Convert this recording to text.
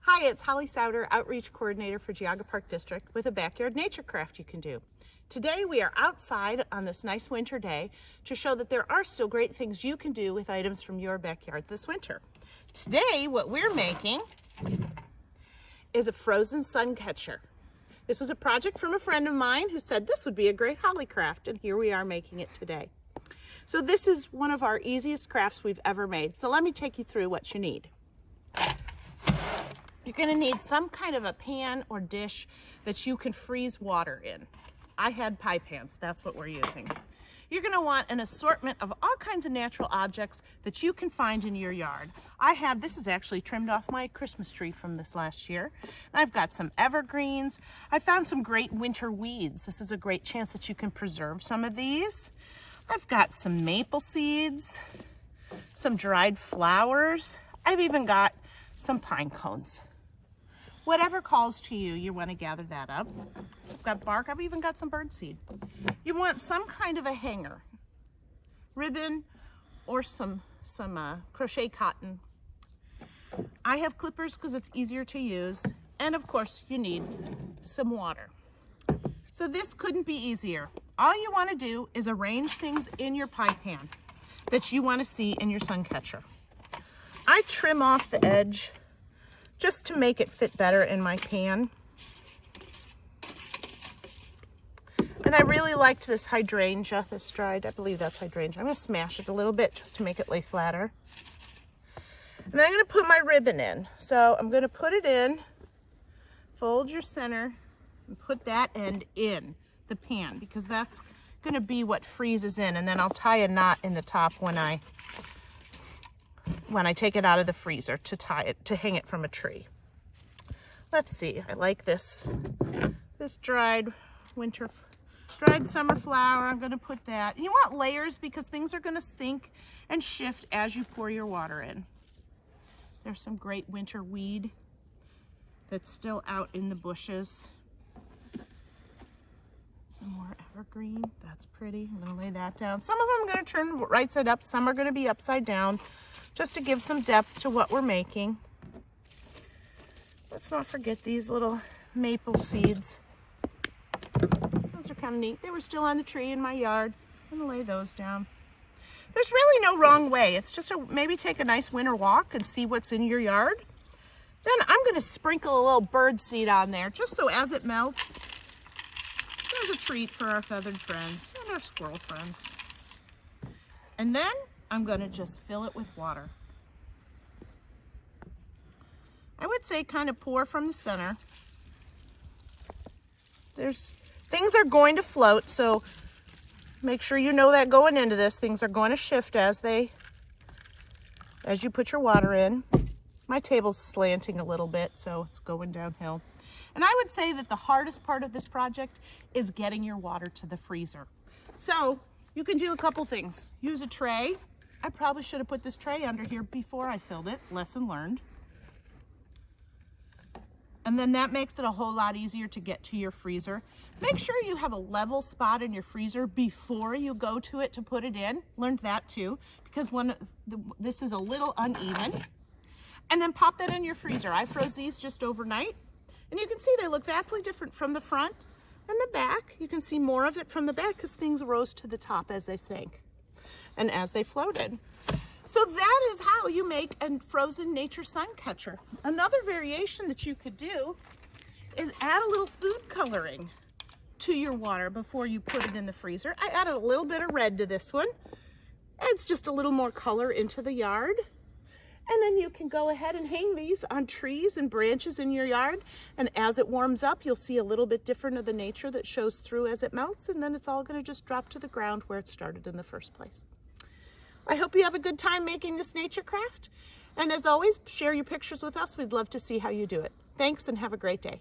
Hi, it's Holly Souter, Outreach Coordinator for Geauga Park District with a backyard nature craft you can do. Today we are outside on this nice winter day to show that there are still great things you can do with items from your backyard this winter. Today what we're making is a frozen sun catcher. This was a project from a friend of mine who said this would be a great holly craft, and here we are making it today. So this is one of our easiest crafts we've ever made. So let me take you through what you need. You're going to need some kind of a pan or dish that you can freeze water in. I had pie pans, that's what we're using. You're going to want an assortment of all kinds of natural objects that you can find in your yard. This is actually trimmed off my Christmas tree from this last year. And I've got some evergreens. I found some great winter weeds. This is a great chance that you can preserve some of these. I've got some maple seeds, some dried flowers. I've even got some pine cones. Whatever calls to you, you want to gather that up. I've got bark, I've even got some bird seed. You want some kind of a hanger, ribbon, or some crochet cotton. I have clippers because it's easier to use. And of course, you need some water. So this couldn't be easier. All you want to do is arrange things in your pie pan that you want to see in your sun catcher. I trim off the edge just to make it fit better in my pan. And I really liked this hydrangea, this dried, I believe that's hydrangea. I'm gonna smash it a little bit just to make it lay flatter. And then I'm gonna put my ribbon in. So I'm gonna put it in, fold your center, and put that end in the pan, because that's gonna be what freezes in. And then I'll tie a knot in the top when I take it out of the freezer to hang it from a tree. Let's see, I like this dried summer flower. I'm gonna put that. You want layers because things are gonna sink and shift as you pour your water in. There's some great winter weed that's still out in the bushes. Some more evergreen, that's pretty. I'm gonna lay that down. Some of them I'm gonna turn right side up, some are gonna be upside down, just to give some depth to what we're making. Let's not forget these little maple seeds. Those are kind of neat. They were still on the tree in my yard. I'm gonna lay those down. There's really no wrong way. It's just maybe take a nice winter walk and see what's in your yard. Then I'm gonna sprinkle a little bird seed on there, just so as it melts, there's a treat for our feathered friends and our squirrel friends. And then I'm gonna just fill it with water. I would say kind of pour from the center. Things are going to float, so make sure you know that going into this. Things are going to shift as you put your water in. My table's slanting a little bit, so it's going downhill. And I would say that the hardest part of this project is getting your water to the freezer. So you can do a couple things. Use a tray. I probably should have put this tray under here before I filled it. Lesson learned. And then that makes it a whole lot easier to get to your freezer. Make sure you have a level spot in your freezer before you go to it to put it in. Learned that too, because this is a little uneven. And then pop that in your freezer. I froze these just overnight. And you can see they look vastly different from the front and the back. You can see more of it from the back because things rose to the top as they sank and as they floated. So that is how you make a frozen nature sun catcher. Another variation that you could do is add a little food coloring to your water before you put it in the freezer. I added a little bit of red to this one. Adds just a little more color into the yard. And then you can go ahead and hang these on trees and branches in your yard. And as it warms up, you'll see a little bit different of the nature that shows through as it melts. And then it's all going to just drop to the ground where it started in the first place. I hope you have a good time making this nature craft. And as always, share your pictures with us. We'd love to see how you do it. Thanks and have a great day.